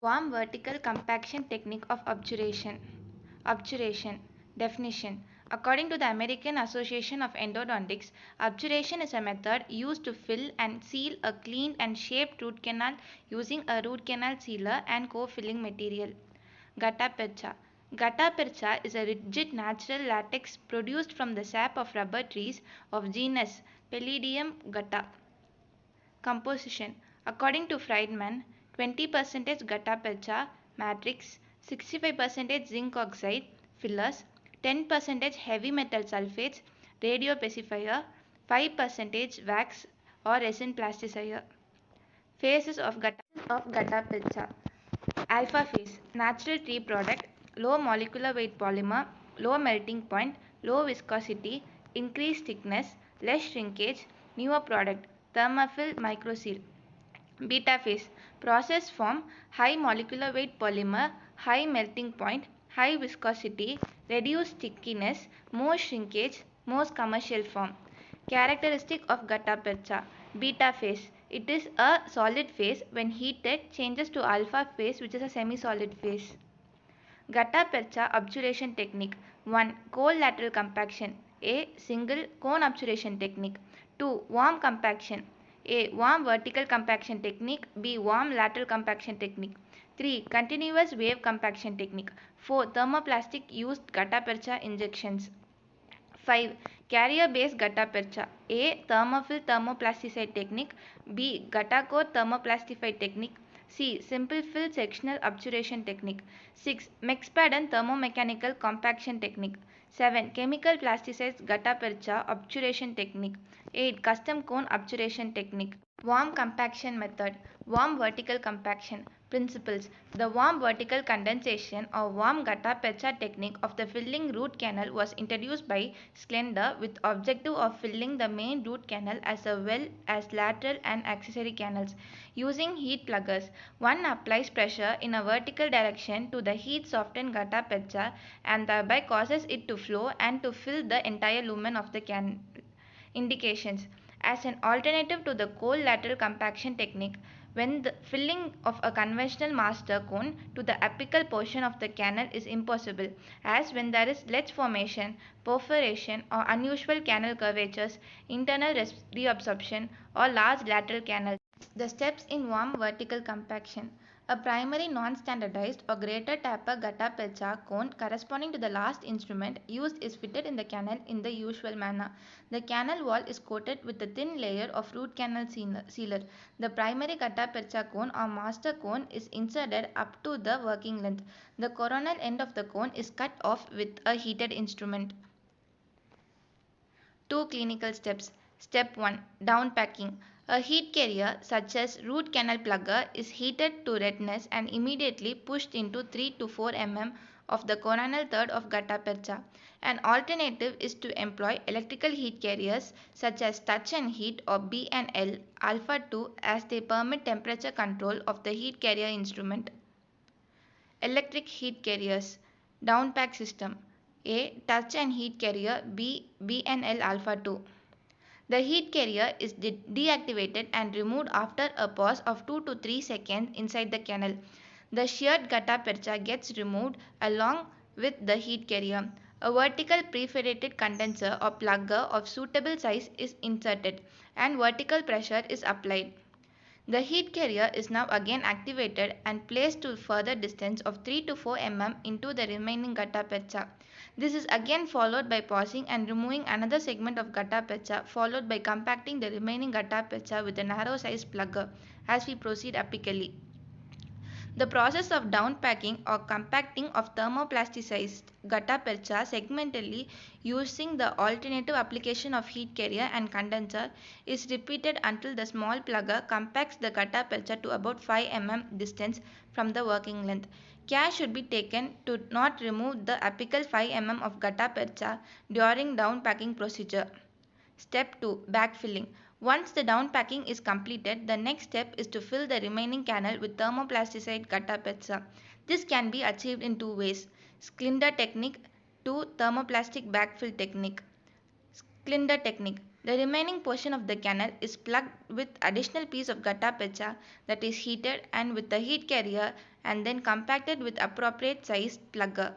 Warm vertical compaction technique of obturation. Obturation. Definition. According to the American Association of Endodontics, obturation is a method used to fill and seal a cleaned and shaped root canal using a root canal sealer and co-filling material. Gutta-percha. Gutta-percha is a rigid natural latex produced from the sap of rubber trees of genus Palladium gutta. Composition. According to Friedman, 20% gutta-percha matrix, 65% zinc oxide fillers, 10% heavy metal sulfates, radio pacifier, 5% wax or resin plasticizer. Phases of gutta-percha. Alpha phase, natural tree product, low molecular weight polymer, low melting point, low viscosity, increased thickness, less shrinkage, newer product, thermophil microseal. Beta phase, process form, high molecular weight polymer, high melting point, high viscosity, reduced stickiness, more shrinkage, most commercial form. Characteristic of gutta-percha. Beta phase. It is a solid phase. When heated, changes to alpha phase, which is a semi-solid phase. Gutta-percha obturation technique. 1. Cold lateral compaction. A. Single cone obturation technique. 2. Warm compaction. A. Warm vertical compaction technique. B. Warm lateral compaction technique. 3. Continuous wave compaction technique. 4. Thermoplastic used gutta-percha injections. 5. Carrier-based gutta-percha. A. Thermophil thermoplasticide technique. B. Gutta-core thermoplastify technique. C. Simple fill sectional obturation technique. 6. Mexpad thermomechanical compaction technique. 7. Chemical plasticized gutta-percha obturation technique. 8. Custom cone obturation technique. Warm compaction method. Warm vertical compaction. Principles. The warm vertical condensation or warm gutta-percha technique of the filling root canal was introduced by Slender with objective of filling the main root canal as well as lateral and accessory canals. Using heat pluggers, one applies pressure in a vertical direction to the heat softened gutta-percha and thereby causes it to flow and to fill the entire lumen of the canal. Indications. As an alternative to the cold lateral compaction technique, when the filling of a conventional master cone to the apical portion of the canal is impossible, as when there is ledge formation, perforation or unusual canal curvatures, internal reabsorption or large lateral canals. The steps in warm vertical compaction. A primary non-standardized or greater taper gutta-percha cone corresponding to the last instrument used is fitted in the canal in the usual manner. The canal wall is coated with a thin layer of root canal sealer. The primary gutta-percha cone or master cone is inserted up to the working length. The coronal end of the cone is cut off with a heated instrument. 2 clinical steps. Step 1. Downpacking. A heat carrier such as root canal plugger is heated to redness and immediately pushed into 3 to 4 mm of the coronal third of gutta-percha. An alternative is to employ electrical heat carriers such as touch and heat or B&L alpha 2 as they permit temperature control of the heat carrier instrument. Electric heat carriers. Downpack system. A. Touch and heat carrier. B. BNL alpha 2. The heat carrier is deactivated and removed after a pause of 2 to 3 seconds inside the canal. The sheared gutta-percha gets removed along with the heat carrier. A vertical perforated condenser or plugger of suitable size is inserted and vertical pressure is applied. The heat carrier is now again activated and placed to further distance of 3 to 4 mm into the remaining gutta-percha. This is again followed by pausing and removing another segment of gutta-percha, followed by compacting the remaining gutta-percha with a narrow sized plugger as we proceed apically. The process of downpacking or compacting of thermoplasticized gutta-percha segmentally using the alternative application of heat carrier and condenser is repeated until the small plugger compacts the gutta-percha to about 5 mm distance from the working length. Care should be taken to not remove the apical 5 mm of gutta-percha during downpacking procedure. Step 2. Backfilling. Once the downpacking is completed, the next step is to fill the remaining canal with thermoplasticized gutta-percha. This can be achieved in two ways: Slender technique to thermoplastic backfill technique. Slender technique. The remaining portion of the canal is plugged with additional piece of gutta-percha that is heated and with the heat carrier and then compacted with appropriate sized plugger.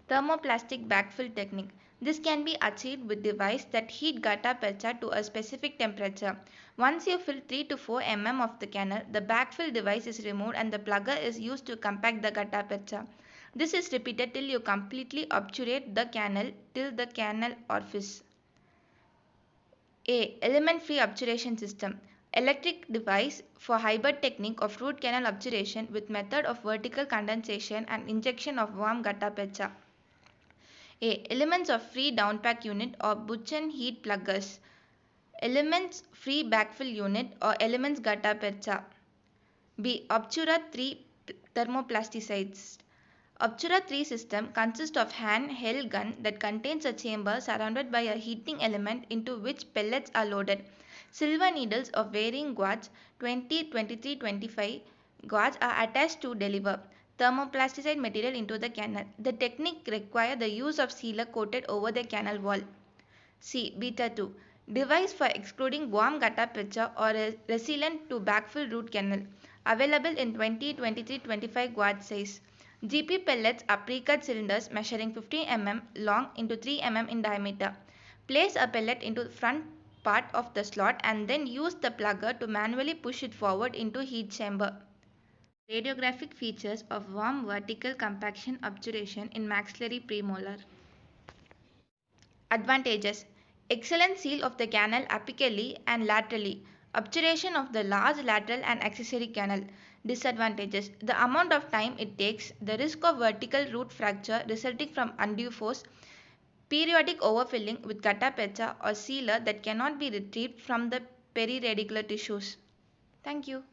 Thermoplastic backfill technique. This can be achieved with device that heat gutta percha to a specific temperature. Once you fill 3 to 4 of the canal, the backfill device is removed and the plugger is used to compact the gutta percha. This is repeated till you completely obturate the canal till the canal orifice. A. Element-free obturation system. Electric device for hybrid technique of root canal obturation with method of vertical condensation and injection of warm gutta percha. A. Elements of free downpack unit or Buchan heat pluggers. Elements free backfill unit or elements gutta percha. B. Obtura 3 thermoplasticides. Obtura 3 system consists of hand-held gun that contains a chamber surrounded by a heating element into which pellets are loaded. Silver needles of varying gauge 20, 23, 25 gauge are attached to deliver thermoplasticide material into the canal. The technique requires the use of sealer coated over the canal wall. C. Beta 2. Device for excluding warm gutta percha or a resilient to backfill root canal. Available in 20, 23, 25 gauge size. GP pellets are pre-cut cylinders measuring 15 long into 3 in diameter. Place a pellet into the front part of the slot and then use the plugger to manually push it forward into heat chamber. Radiographic features of warm vertical compaction obturation in maxillary premolar. Advantages: excellent seal of the canal apically and laterally, obturation of the large lateral and accessory canal. Disadvantages: the amount of time it takes, the risk of vertical root fracture resulting from undue force, periodic overfilling with gutta percha or sealer that cannot be retrieved from the periradicular tissues. Thank you.